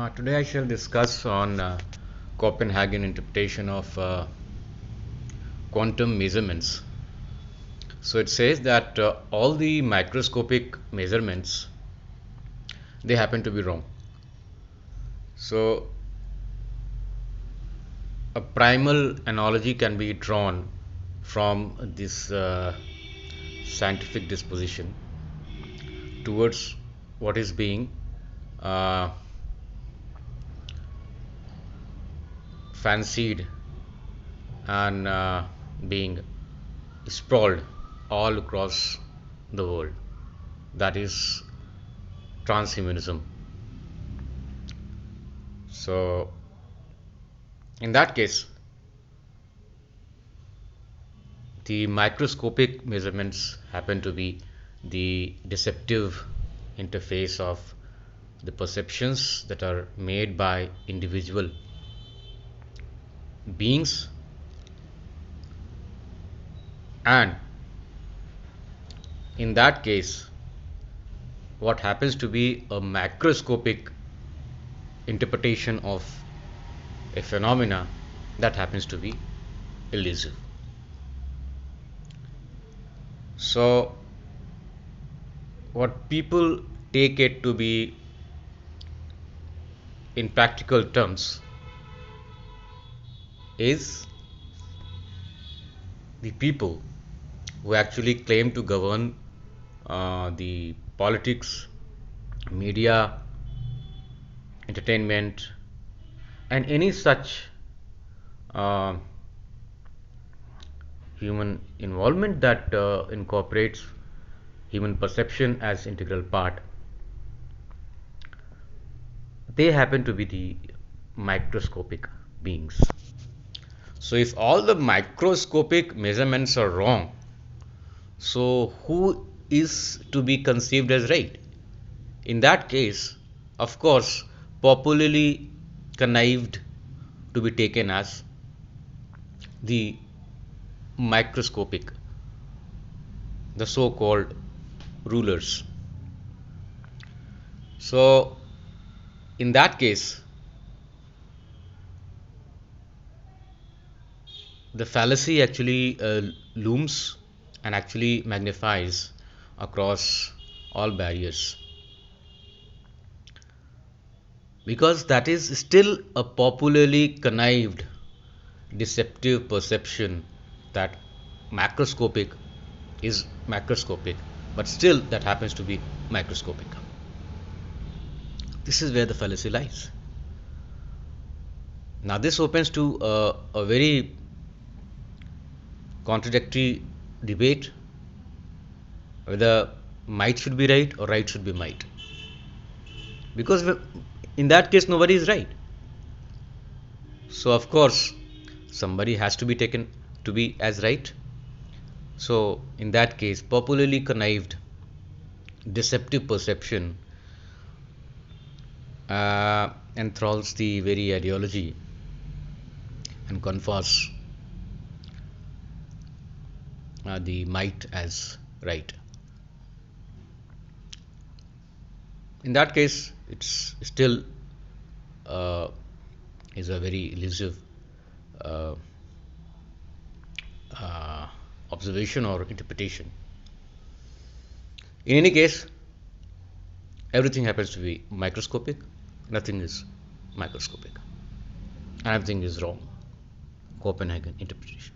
Today I shall discuss on Copenhagen interpretation of quantum measurements. So it says that all the microscopic measurements, they happen to be wrong. So a primal analogy can be drawn from this scientific disposition towards what is being uh, fancied and being sprawled all across the world. That is transhumanism. So, in that case, the microscopic measurements happen to be the deceptive interface of the perceptions that are made by individual beings, and in that case what happens to be a macroscopic interpretation of a phenomena, that happens to be elusive. So what people take it to be in practical terms is the people who actually claim to govern the politics, media, entertainment, and any such uh, human involvement that incorporates human perception as integral part. They happen to be the microscopic beings. So if all the microscopic measurements are wrong, so who is to be conceived as right? In that case, of course, popularly connived to be taken as the microscopic, the so-called rulers. So in that case, the fallacy actually looms and actually magnifies across all barriers, because that is still a popularly connived deceptive perception that macroscopic is macroscopic, but still that happens to be microscopic. This is where the fallacy lies. Now this opens to a very contradictory debate whether might should be right or right should be might, because in that case nobody is right. So of course somebody has to be taken to be as right. So in that case, popularly connived deceptive perception enthralls the very ideology and confers the might as right. In that case, it's still is a very elusive uh, observation or interpretation. In any case, everything happens to be microscopic, nothing is microscopic, and everything is wrong. Copenhagen interpretation.